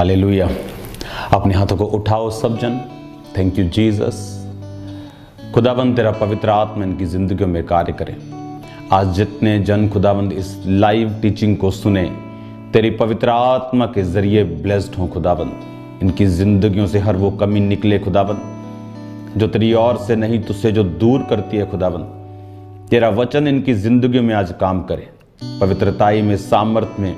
Hallelujah. अपने हाथों को उठाओ सब जन। Thank you Jesus. खुदावंद तेरा पवित्र आत्मा इनकी जिंदगियों में कार्य करे। आज जितने जन खुदावंद इस लाइव टीचिंग को सुने, तेरी पवित्र आत्मा के जरिए ब्लेस्ड हो खुदावंद। इनकी जिंदगियों से हर वो कमी निकले खुदावंद जो तेरी ओर से नहीं, तुझसे जो दूर करती है खुदावंद। तेरा वचन इनकी जिंदगियों में आज काम करे, पवित्रताई में, सामर्थ में,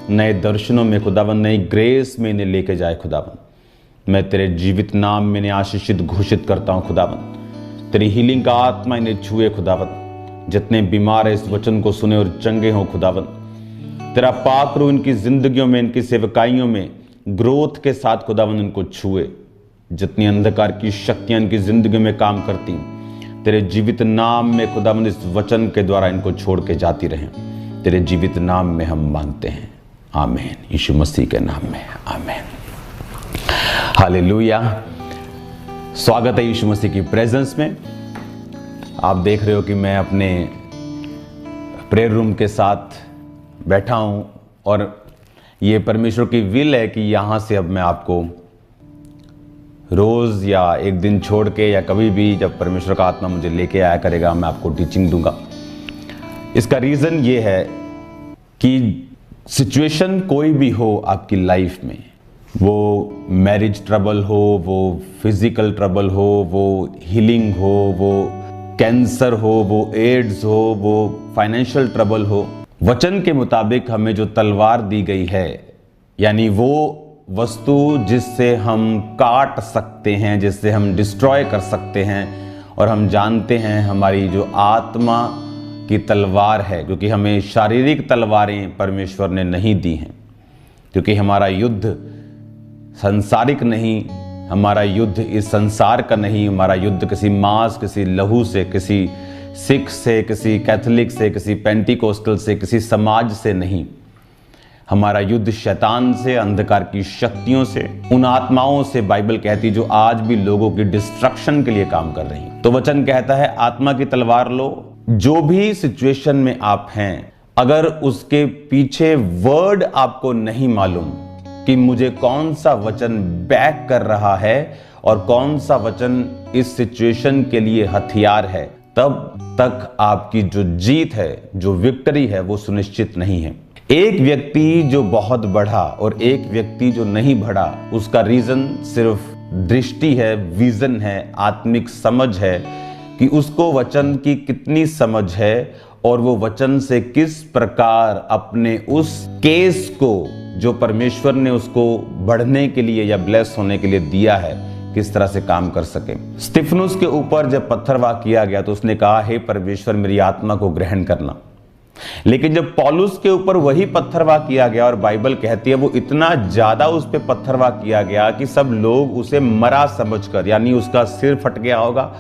नए दर्शनों में खुदावंद, नई ग्रेस में इन्हें लेके जाए खुदावंद। मैं तेरे जीवित नाम में इन्हें आशीषित घोषित करता हूँ खुदावंद। तेरी हीलिंग का आत्मा इन्हें छुए खुदावंद। जितने बीमार है इस वचन को सुने और चंगे हों खुदावंद। तेरा पाक रूह इनकी जिंदगियों में, इनकी सेवकाइयों में ग्रोथ के साथ खुदावंद इनको छुए। जितनी अंधकार की शक्तियां इनकी जिंदगी में काम करती, तेरे जीवित नाम में खुदावंद इस वचन के द्वारा इनको छोड़ के जाती रहें। तेरे जीवित नाम में हम मांगते हैं, आमीन। यीशु मसीह के नाम में आमीन। हालेलुया। स्वागत है यीशु मसीह की प्रेजेंस में। आप देख रहे हो कि मैं अपने प्रेयर रूम के साथ बैठा हूं और ये परमेश्वर की विल है कि यहाँ से अब मैं आपको रोज़ या एक दिन छोड़ के या कभी भी जब परमेश्वर का आत्मा मुझे लेके आया करेगा, मैं आपको टीचिंग दूंगा। इसका रीज़न ये है कि सिचुएशन कोई भी हो आपकी लाइफ में, वो मैरिज ट्रबल हो, वो फिजिकल ट्रबल हो, वो हीलिंग हो, वो कैंसर हो, वो एड्स हो, वो फाइनेंशियल ट्रबल हो, वचन के मुताबिक हमें जो तलवार दी गई है, यानी वो वस्तु जिससे हम काट सकते हैं, जिससे हम डिस्ट्रॉय कर सकते हैं, और हम जानते हैं हमारी जो आत्मा की तलवार है, क्योंकि हमें शारीरिक तलवारें परमेश्वर ने नहीं दी हैं, क्योंकि हमारा युद्ध सांसारिक नहीं, हमारा युद्ध इस संसार का नहीं, हमारा युद्ध किसी मांस, किसी लहू से, किसी सिख से, किसी कैथोलिक से, किसी पेंटिकोस्टल से, किसी समाज से नहीं। हमारा युद्ध शैतान से, अंधकार की शक्तियों से, उन आत्माओं से बाइबल कहती जो आज भी लोगों की डिस्ट्रक्शन के लिए काम कर रही हैं। तो वचन कहता है आत्मा की तलवार लो। जो भी सिचुएशन में आप हैं, अगर उसके पीछे वर्ड आपको नहीं मालूम कि मुझे कौन सा वचन बैक कर रहा है और कौन सा वचन इस सिचुएशन के लिए हथियार है, तब तक आपकी जो जीत है, जो विक्ट्री है, वो सुनिश्चित नहीं है। एक व्यक्ति जो बहुत बढ़ा और एक व्यक्ति जो नहीं बढ़ा, उसका रीजन सिर्फ दृष्टि है, विजन है, आत्मिक समझ है कि उसको वचन की कितनी समझ है और वो वचन से किस प्रकार अपने उस केस को जो परमेश्वर ने उसको बढ़ने के लिए या ब्लेस होने के लिए दिया है, किस तरह से काम कर सके। स्तिफनुस के ऊपर जब पत्थरवाह किया गया तो उसने कहा, हे परमेश्वर मेरी आत्मा को ग्रहण करना। लेकिन जब पौलुस के ऊपर वही पत्थरवाह किया गया, और बाइबल कहती है वो इतना ज्यादा उस पर पत्थरवाह किया गया कि सब लोग उसे मरा समझकर, यानी उसका सिर फट गया होगा,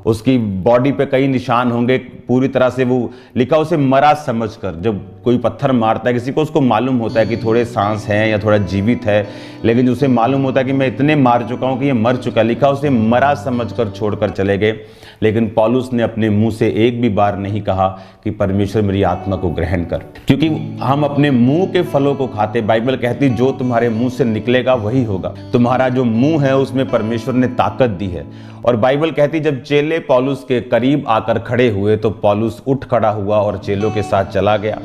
उसकी बॉडी पे कई निशान होंगे, पूरी तरह से वो लिखा उसे मरा समझकर। जब कोई पत्थर मारता है किसी को, उसको मालूम होता है कि थोड़े सांस हैं या थोड़ा जीवित है, लेकिन उसे मालूम होता है कि मैं इतने मार चुका हूं कि ये मर चुका। लिखा उसे मरा समझकर छोड़कर चले गए। लेकिन पौलुस ने अपने मुंह से एक भी बार नहीं कहा कि परमेश्वर मेरी आत्मा को ग्रहण कर, क्योंकि हम अपने मुंह के फलों को खाते। बाइबल कहती जो तुम्हारे मुंह से निकलेगा वही होगा। तुम्हारा जो मुंह है उसमें परमेश्वर ने ताकत दी है। और बाइबल कहती जब चेले पौलुस के करीब आकर खड़े हुए तो पौलुस उठ खड़ा हुआ और चेलों के साथ चला गया,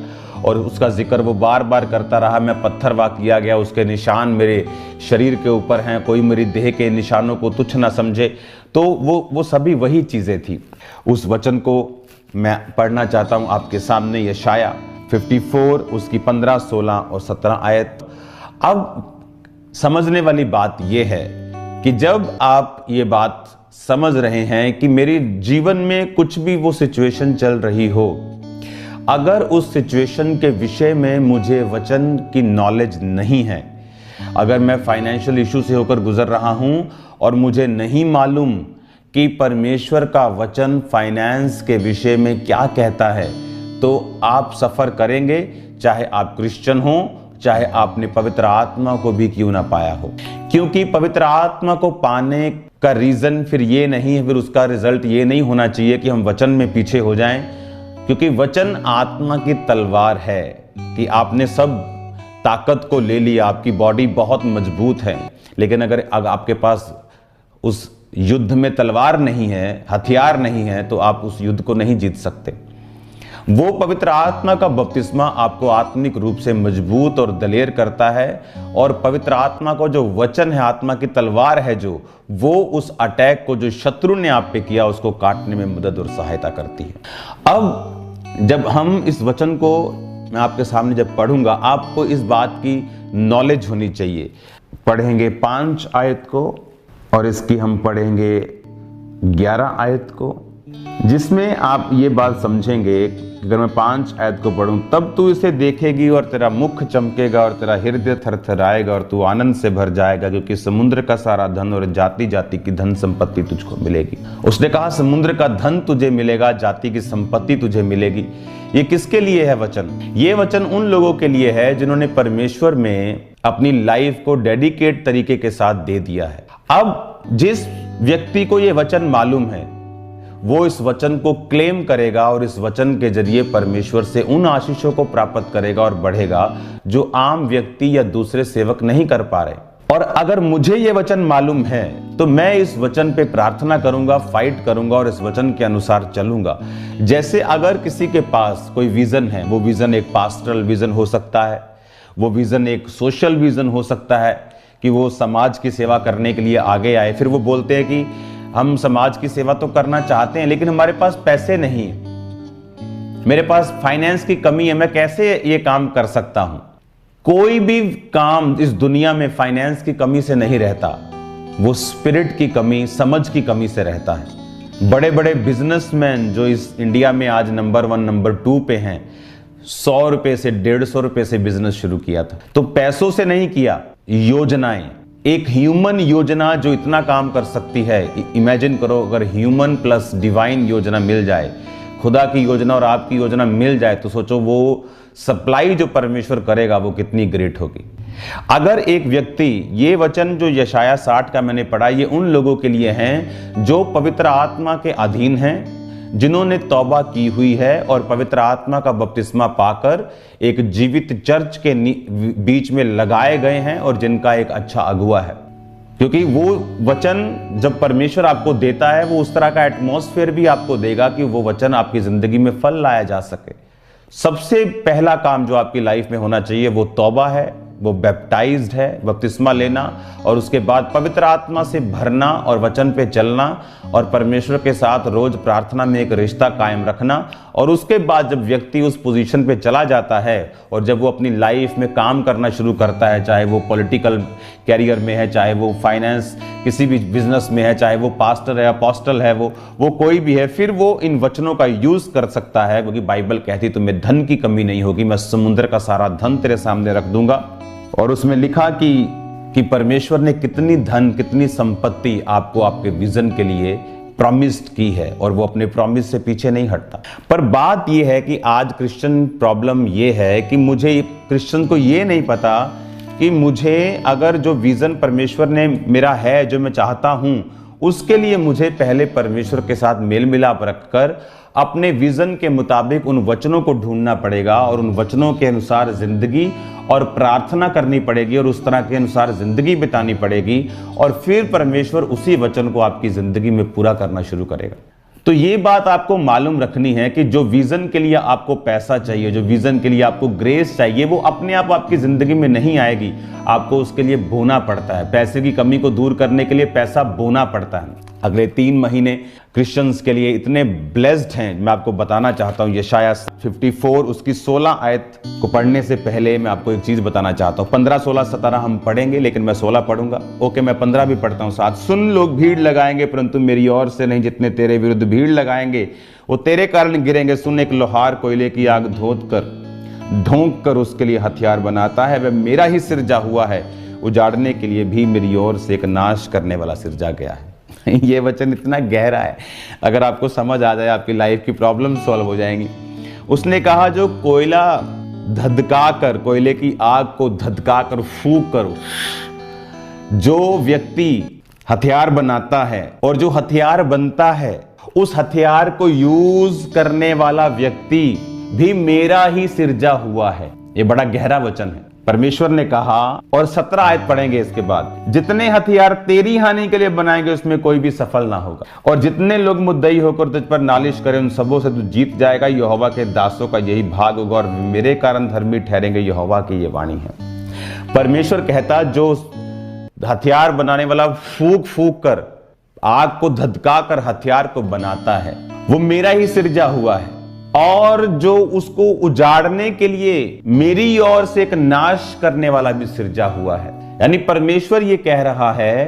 और उसका जिक्र वो बार बार करता रहा। मैं पत्थरवाह किया गया, उसके निशान मेरे शरीर के ऊपर हैं, कोई मेरी देह के निशानों को तुच्छ ना समझे। तो वो सभी वही चीजें थी। उस वचन को मैं पढ़ना चाहता हूं आपके सामने, यशाया 54 उसकी 15, 16 और 17 आयत। अब समझने वाली बात यह है कि जब आप ये बात समझ रहे हैं कि मेरे जीवन में कुछ भी वो सिचुएशन चल रही हो, अगर उस सिचुएशन के विषय में मुझे वचन की नॉलेज नहीं है, अगर मैं फाइनेंशियल इशू से होकर गुजर रहा हूं और मुझे नहीं मालूम कि परमेश्वर का वचन फाइनेंस के विषय में क्या कहता है, तो आप सफर करेंगे, चाहे आप क्रिश्चियन हो, चाहे आपने पवित्र आत्मा को भी क्यों ना पाया हो। क्योंकि पवित्र आत्मा को पाने का रीजन फिर ये नहीं है, फिर उसका रिजल्ट ये नहीं होना चाहिए कि हम वचन में पीछे हो जाएं, क्योंकि वचन आत्मा की तलवार है कि आपने सब ताकत को ले लिया, आपकी बॉडी बहुत मजबूत है, लेकिन अगर आपके पास उस युद्ध में तलवार नहीं है, हथियार नहीं है, तो आप उस युद्ध को नहीं जीत सकते। वो पवित्र आत्मा का बपतिस्मा आपको आत्मिक रूप से मजबूत और दलेर करता है, और पवित्र आत्मा को जो वचन है, आत्मा की तलवार है जो, वो उस अटैक को जो शत्रु ने आप पे किया उसको काटने में मदद और सहायता करती है। अब जब हम इस वचन को मैं आपके सामने जब पढ़ूंगा, आपको इस बात की नॉलेज होनी चाहिए। पढ़ेंगे 5 आयत को और इसकी हम पढ़ेंगे 11 आयत को, जिसमें आप ये बात समझेंगे कि अगर मैं 5 आयत को पढ़ूं, तब तू इसे देखेगी और तेरा मुख चमकेगा और तेरा हृदय थरथराएगा और तू आनंद से भर जाएगा, क्योंकि समुद्र का सारा धन और जाति जाति की धन संपत्ति तुझको मिलेगी। उसने कहा समुद्र का धन तुझे मिलेगा, जाति की संपत्ति तुझे मिलेगी। ये किसके लिए है वचन? ये वचन उन लोगों के लिए है जिन्होंने परमेश्वर में अपनी लाइफ को डेडिकेट तरीके के साथ दे दिया है। अब जिस व्यक्ति को ये वचन मालूम है, वो इस वचन को क्लेम करेगा और इस वचन के जरिए परमेश्वर से उन आशीषों को प्राप्त करेगा और बढ़ेगा जो आम व्यक्ति या दूसरे सेवक नहीं कर पा रहे। और अगर मुझे ये वचन मालूम है तो मैं इस वचन पे प्रार्थना करूंगा, फाइट करूंगा और इस वचन के अनुसार चलूंगा। जैसे अगर किसी के पास कोई विजन है, वो विजन एक पास्टरल विजन हो सकता है, वो विजन एक सोशल विजन हो सकता है कि वो समाज की सेवा करने के लिए आगे आए। फिर वो बोलते हैं कि हम समाज की सेवा तो करना चाहते हैं, लेकिन हमारे पास पैसे नहीं है, मेरे पास फाइनेंस की कमी है, मैं कैसे ये काम कर सकता हूं? कोई भी काम इस दुनिया में फाइनेंस की कमी से नहीं रहता, वो स्पिरिट की कमी, समझ की कमी से रहता है। बड़े बड़े बिजनेसमैन जो इस इंडिया में आज नंबर 1 नंबर 2 पे हैं, 100 रुपए से 150 रुपए से बिजनेस शुरू किया था, तो पैसों से नहीं किया, योजनाएं, एक ह्यूमन योजना जो इतना काम कर सकती है। इमेजिन करो अगर ह्यूमन प्लस डिवाइन योजना मिल जाए, खुदा की योजना और आपकी योजना मिल जाए, तो सोचो वो सप्लाई जो परमेश्वर करेगा वो कितनी ग्रेट होगी। अगर एक व्यक्ति, ये वचन जो यशाया 60 का मैंने पढ़ा, ये उन लोगों के लिए हैं जो पवित्र आत्मा के अधीन हैं, जिन्होंने तौबा की हुई है और पवित्र आत्मा का बपतिस्मा पाकर एक जीवित चर्च के बीच में लगाए गए हैं और जिनका एक अच्छा अगुआ है। क्योंकि वो वचन जब परमेश्वर आपको देता है, वो उस तरह का एटमॉस्फेयर भी आपको देगा कि वो वचन आपकी जिंदगी में फल लाया जा सके। सबसे पहला काम जो आपकी लाइफ में होना चाहिए वो तौबा है, वो बैप्टाइज्ड है, बपतिस्मा लेना, और उसके बाद पवित्र आत्मा से भरना और वचन पे चलना और परमेश्वर के साथ रोज प्रार्थना में एक रिश्ता कायम रखना। और उसके बाद जब व्यक्ति उस पोजीशन पे चला जाता है और जब वो अपनी लाइफ में काम करना शुरू करता है, चाहे वो पॉलिटिकल कैरियर में है, चाहे वो फाइनेंस किसी भी बिजनेस में है, चाहे वो पास्टर है, अपोस्टल है, वो कोई भी है, फिर वो इन वचनों का यूज कर सकता है। क्योंकि बाइबल कहती तुम्हें धन की कमी नहीं होगी, मैं समुद्र का सारा धन तेरे सामने रख दूंगा। और उसमें लिखा कि परमेश्वर ने कितनी धन, कितनी संपत्ति आपको आपके विजन के लिए प्रॉमिस्ड की है, और वो अपने प्रॉमिस से पीछे नहीं हटता। पर बात ये है कि आज क्रिश्चियन प्रॉब्लम ये है कि मुझे, क्रिश्चियन को ये नहीं पता कि मुझे अगर जो विजन परमेश्वर ने मेरा है, जो मैं चाहता हूं, उसके लिए मुझे पहले परमेश्वर के साथ मेल मिलाप रखकर अपने विजन के मुताबिक उन वचनों को ढूंढना पड़ेगा और उन वचनों के अनुसार जिंदगी और प्रार्थना करनी पड़ेगी और उस तरह के अनुसार जिंदगी बितानी पड़ेगी, और फिर परमेश्वर उसी वचन को आपकी जिंदगी में पूरा करना शुरू करेगा। तो ये बात आपको मालूम रखनी है कि जो विजन के लिए आपको पैसा चाहिए, जो विजन के लिए आपको ग्रेस चाहिए, वो अपने आप आपकी जिंदगी में नहीं आएगी, आपको उसके लिए बोना पड़ता है। पैसे की कमी को दूर करने के लिए पैसा बोना पड़ता है। अगले 3 महीने क्रिश्चियंस के लिए इतने ब्लेस्ड हैं, मैं आपको बताना चाहता हूं। यशाया 54 उसकी 16 आयत को पढ़ने से पहले मैं आपको एक चीज बताना चाहता हूं। 15, 16, 17 हम पढ़ेंगे, लेकिन मैं 16 पढ़ूंगा। ओके, मैं 15 भी पढ़ता हूं साथ। सुन, लोग भीड़ लगाएंगे परंतु मेरी ओर से नहीं, जितने तेरे विरुद्ध भीड़ लगाएंगे वो तेरे कारण गिरेंगे। सुन, एक लोहार कोयले की आग धोंक कर उसके लिए हथियार बनाता है, वह मेरा ही सिरजा हुआ है, उजाड़ने के लिए भी मेरी ओर से एक नाश करने वाला सिरजा गया है। ये वचन इतना गहरा है, अगर आपको समझ आ जाए आपकी लाइफ की प्रॉब्लम सॉल्व हो जाएंगी। उसने कहा जो कोयला धधका कर, कोयले की आग को धधका कर फूंक करो, जो व्यक्ति हथियार बनाता है और जो हथियार बनता है, उस हथियार को यूज करने वाला व्यक्ति भी मेरा ही सिरजा हुआ है। ये बड़ा गहरा वचन है। परमेश्वर ने कहा, और 17 आयत पढ़ेंगे इसके बाद, जितने हथियार तेरी हानि के लिए बनाएंगे उसमें कोई भी सफल ना होगा, और जितने लोग मुद्दई होकर तुझ पर नालिश करें उन सबों से तू जीत जाएगा। यहोवा के दासों का यही भाग होगा और मेरे कारण धर्मी ठहरेंगे। यहोवा की ये वाणी है। परमेश्वर कहता, जो हथियार बनाने वाला फूंक फूंक कर, आग को धधका कर हथियार को बनाता है, वो मेरा ही सिरजा हुआ है, और जो उसको उजाड़ने के लिए मेरी ओर से एक नाश करने वाला भी सिरजा हुआ है। यानी परमेश्वर ये कह रहा है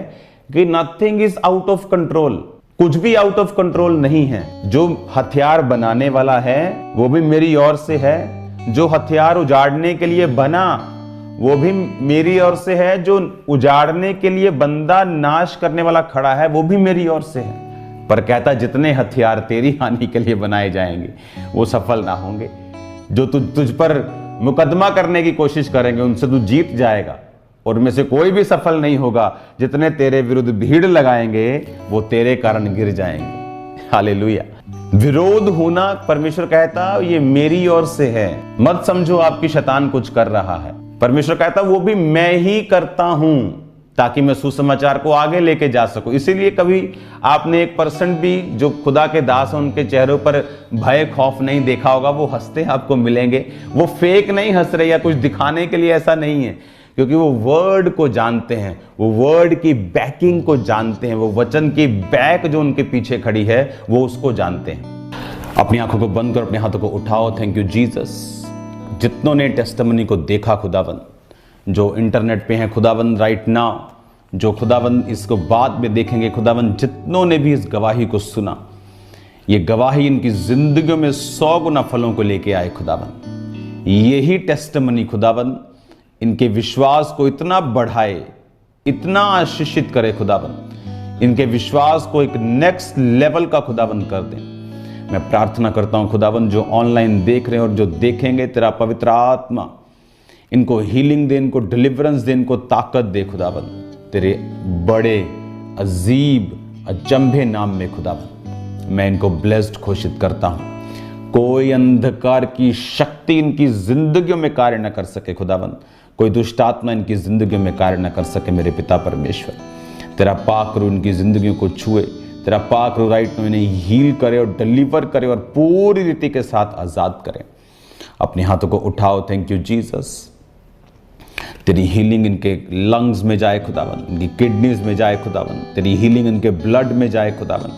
कि nothing is out of control, कुछ भी आउट ऑफ कंट्रोल नहीं है। जो हथियार बनाने वाला है वो भी मेरी ओर से है, जो हथियार उजाड़ने के लिए बना वो भी मेरी ओर से है, जो उजाड़ने के लिए बंदा नाश करने वाला खड़ा है वो भी मेरी ओर से है। पर कहता, जितने हथियार तेरी हानि के लिए बनाए जाएंगे वो सफल ना होंगे। जो तुझ पर मुकदमा करने की कोशिश करेंगे उनसे तू जीत जाएगा, और उनमें से कोई भी सफल नहीं होगा। जितने तेरे विरुद्ध भीड़ लगाएंगे वो तेरे कारण गिर जाएंगे। हालेलुया। विरोध होना, परमेश्वर कहता, ये मेरी ओर से है। मत समझो आपकी शैतान कुछ कर रहा है। परमेश्वर कहता, वो भी मैं ही करता हूं ताकि मैं सुसमाचार को आगे लेके जा सकूं। इसीलिए कभी आपने 1% भी जो खुदा के दास हैं उनके चेहरों पर भय खौफ नहीं देखा होगा। वो हंसते आपको मिलेंगे, वो फेक नहीं हंस रहे या कुछ दिखाने के लिए, ऐसा नहीं है, क्योंकि वो वर्ड को जानते हैं, वो वर्ड की बैकिंग को जानते हैं, वो वचन की बैक जो उनके पीछे खड़ी है वो उसको जानते हैं। अपनी आंखों को बंद कर अपने हाथों को उठाओ। Thank you Jesus. जितनों ने टेस्टिमनी को देखा खुदाबंद, जो इंटरनेट पे हैं खुदाबंद राइट नाउ, जो खुदाबंद इसको बाद में देखेंगे खुदाबंद, जितनों ने भी इस गवाही को सुना, ये गवाही इनकी जिंदगियों में 100 गुना फलों को लेके आए खुदाबंद। यही टेस्टिमनी खुदाबंद इनके विश्वास को इतना बढ़ाए, इतना आशीषित करे खुदाबंद, इनके विश्वास को एक नेक्स्ट लेवल का खुदाबंद कर दें। मैं प्रार्थना करता हूं खुदाबंद, जो ऑनलाइन देख रहे हैं और जो देखेंगे, तेरा पवित्र आत्मा इनको हीलिंग दे, इनको डिलीवरेंस दे, इनको ताकत दे खुदाबंद, तेरे बड़े अजीब अचंभे नाम में खुदाबंद मैं इनको ब्लेस्ड घोषित करता हूं। कोई अंधकार की शक्ति इनकी जिंदगियों में कार्य न कर सके खुदाबंद, कोई दुष्ट आत्मा इनकी जिंदगियों में कार्य न कर सके। मेरे पिता परमेश्वर, तेरा पाक रूह इनकी जिंदगियों को छुए, तेरा पाक रूह राइट में इन्हें हील करे और डिलीवर करे और पूरी रीति के साथ आजाद करे। अपने हाथों को उठाओ। Thank you Jesus. तेरी हीलिंग इनके लंग्स में जाए खुदावन, इनकी किडनीज में जाए खुदावन, तेरी हीलिंग इनके ब्लड में जाए खुदावन,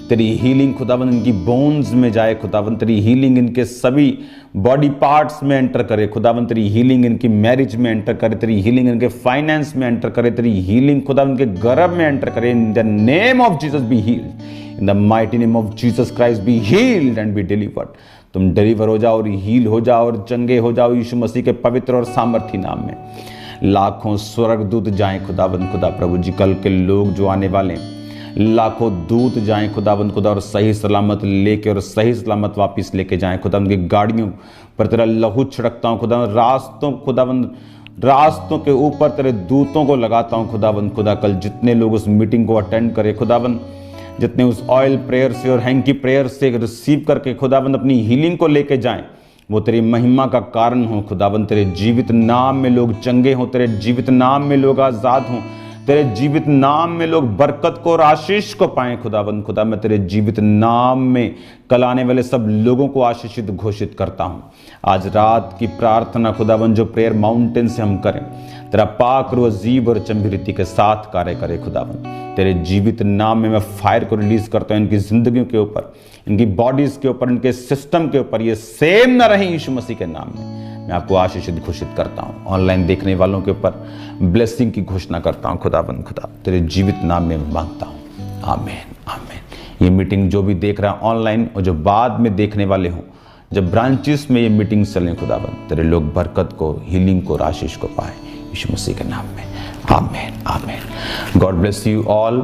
तेरी हीलिंग खुदावन इनकी बोन्स में जाए खुदावन, तेरी हीलिंग इनके सभी बॉडी पार्ट्स में एंटर करे खुदावन, तेरी हीलिंग इनकी मैरिज में एंटर करे, तेरी हीलिंग इनके फाइनेंस में एंटर करे, तेरी हीलिंग खुदावन इनके गर्भ में एंटर करे। In the name of Jesus be healed, in the mighty name of Jesus Christ be healed and be delivered. तुम डिलीवर हो जाओ और हील हो जाओ और चंगे हो जाओ यीशु मसीह के पवित्र और सामर्थी नाम में। लाखों स्वर्गदूत जाएं खुदाबंद खुदा प्रभु जी, कल के लोग जो आने वाले, लाखों दूत जाएं खुदाबंद खुदा और सही सलामत लेके और सही सलामत वापस लेके जाएं खुदाबंद की गाड़ियों पर तेरा लहू छिड़कता हूं खुदाबंद, रास्तों के ऊपर तेरे दूतों को लगाता हूं खुदाबंद खुदा। कल जितने लोग उस मीटिंग को अटेंड करें खुदाबंद, जितने उस ऑयल प्रेयर से और हैंकी प्रेयर से रिसीव करके खुदाबंद अपनी हीलिंग को लेके जाएं, वो तेरी महिमा का कारण हो खुदाबंद। तेरे जीवित नाम में लोग चंगे हों, तेरे जीवित नाम में लोग आजाद हों, तेरे जीवित नाम में लोग बरकत को और आशीष को पाएं खुदाबंद खुदा। मैं तेरे जीवित नाम में कल आने वाले सब लोगों को आशीषित घोषित करता हूं। आज रात की प्रार्थना खुदाबंद जो प्रेयर माउंटेन से हम करें, तेरा पाक रूह अजीब और चंबीरीति के साथ कार्य करे खुदाबंद। तेरे जीवित नाम में मैं फायर को रिलीज करता हूं इनकी जिंदगियों के ऊपर, इनकी बॉडीज के ऊपर, इनके सिस्टम के ऊपर। ये सेम ना रहे यीशु मसीह के नाम में मैं आपको आशीषित घोषित करता हूं। ऑनलाइन देखने वालों के ऊपर ब्लेसिंग की घोषणा करता हूं खुदाबंद खुदा, तेरे जीवित नाम में मैं मांगता हूं। आमीन आमीन। ये मीटिंग जो भी देख रहा है ऑनलाइन और जो बाद में देखने वाले हों, जब ब्रांचेस में ये मीटिंग चलें खुदाबंद, तेरे लोग बरकत को, हीलिंग को, आशीष को पाए यीशु मसीह के नाम में। आमीन आमीन। God bless you all.